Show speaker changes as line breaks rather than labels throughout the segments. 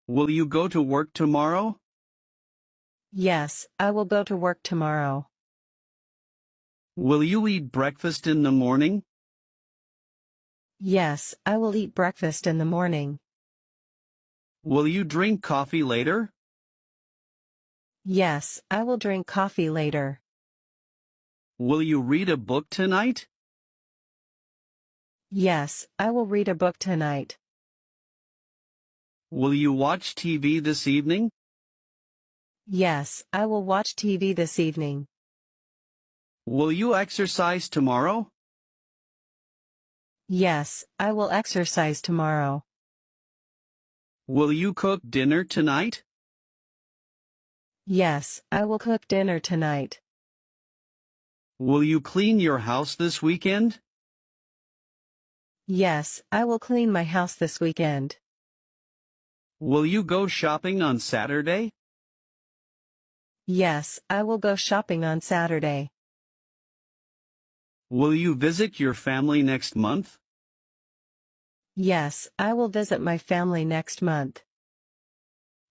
Will you go to work tomorrow?
Yes, I will go to work tomorrow.
Will you eat breakfast in the morning?
Yes, I will eat breakfast in the morning.
Will you drink coffee later?
Yes, I will drink coffee later.
Will you read a book tonight?
Yes, I will read a book tonight.
Will you watch TV this evening?
Yes, I will watch TV this evening.
Will you exercise tomorrow?
Yes, I will exercise tomorrow.
Will you cook dinner tonight?
Yes, I will cook dinner tonight.
Will you clean your house this weekend?
Yes, I will clean my house this weekend.
Will you go shopping on Saturday?
Yes, I will go shopping on Saturday.
Will you visit your family next month?
Yes, I will visit my family next month.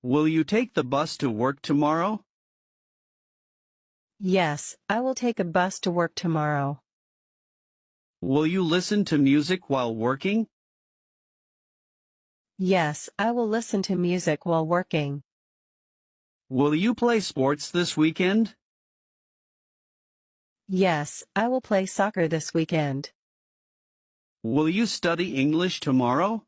Will you take the bus to work tomorrow?
Yes, I will take a bus to work tomorrow.
Will you listen to music while working?
Yes, I will listen to music while working.
Will you play sports this weekend?
Yes, I will play soccer this weekend.
Will you study English tomorrow?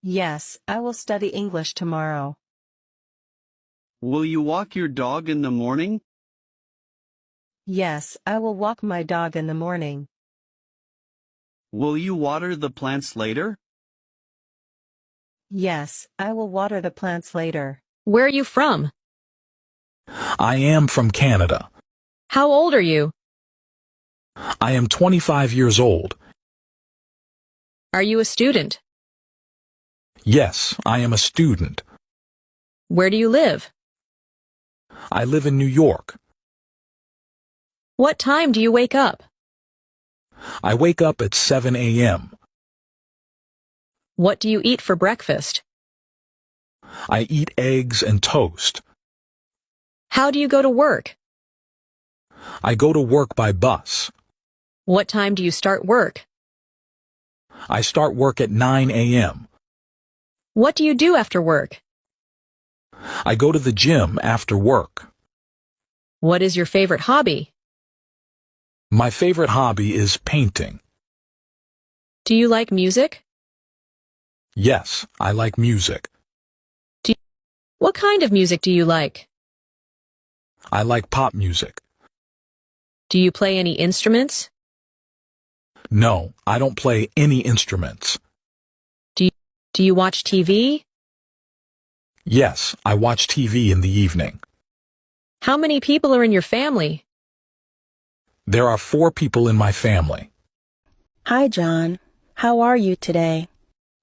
Yes, I will study English tomorrow.
Will you walk your dog in the morning?
Yes, I will walk my dog in the morning.
Will you water the plants later?
Yes, I will water the plants later.
Where are you from?
I am from Canada.
How old are you?
I am 25 years old.
Are you a student?
Yes, I am a student.
Where do you live?
I live in New York.
What time do you wake up?
I wake up at 7 a.m.
What do you eat for breakfast?
I eat eggs and toast.
How do you go to work?
I go to work by bus.
What time do you start work?
I start work at 9 a.m.
What do you do after work?
I go to the gym after work.
What is your favorite hobby?
My favorite hobby is painting.
Do you like music?
Yes, I like music.
What kind of music do you like?
I like pop music.
Do you play any instruments?
No, I don't play any instruments.
Do you watch TV?
Yes, I watch TV in the evening.
How many people are in your family?
There are 4 people in my family.
Hi, John. How are you today?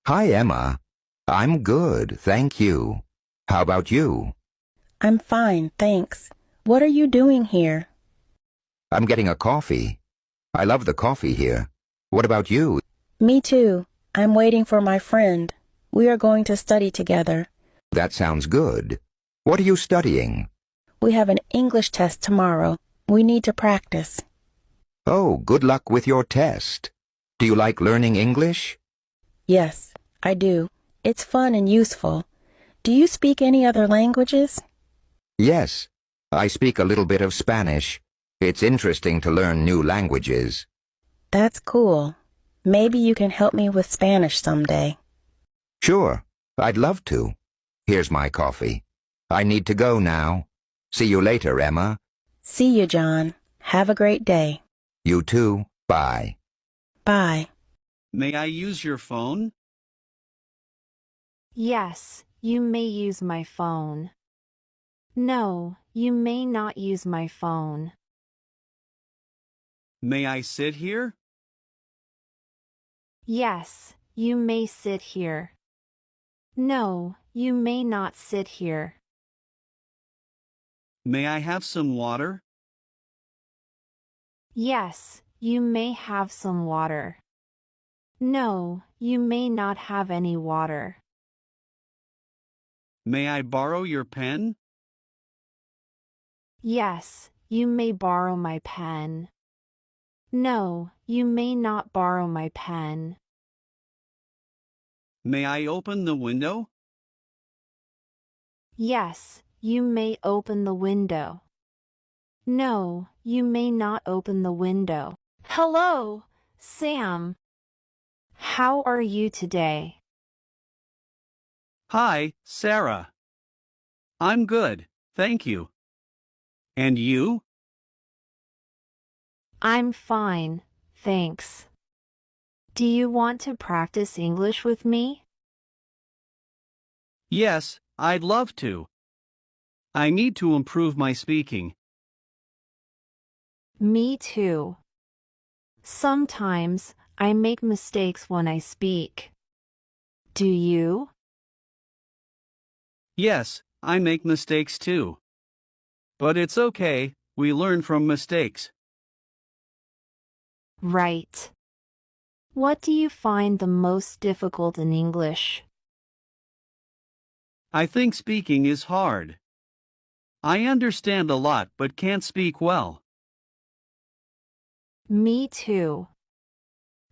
Hi, Emma. I'm good, thank you. How about you?
I'm fine, thanks. What are you doing here?
I'm getting a coffee. I love the coffee here. What about you?
Me too. I'm waiting for my friend. We are going to study together.
That sounds good. What are you studying?
We have an English test tomorrow. We need to practice.
Oh, good luck with your test. Do you like learning English?
Yes, I do. It's fun and useful. Do you speak any other languages?
Yes, I speak a little bit of Spanish. It's interesting to learn new languages.
That's cool. Maybe you can help me with Spanish someday.
Sure, I'd love to. Here's my coffee. I need to go now. See you later, Emma.
See you, John. Have a great day.
You too. Bye.
Bye.
May I use your phone?
Yes, you may use my phone. No, you may not use my phone.
May I sit here?
Yes, you may sit here. No, you may not sit here.
May I have some water?
Yes, you may have some water. No, you may not have any water.
May I borrow your pen?
Yes, you may borrow my pen. No, you may not borrow my pen.
May I open the window?
Yes, you may open the window. No, you may not open the window. Hello, Sam. How are you today?
Hi, Sarah. I'm good, thank you. And you?
I'm fine, thanks. Do you want to practice English with me?
Yes, I'd love to. I need to improve my speaking.
Me too. Sometimes I make mistakes when I speak. Do you?
Yes, I make mistakes too. But it's okay, we learn from mistakes.
Right. What do you find the most difficult in English?
I think speaking is hard. I understand a lot but can't speak well.
Me too.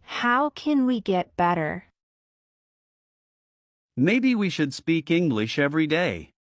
How can we get better?
Maybe we should speak English every day.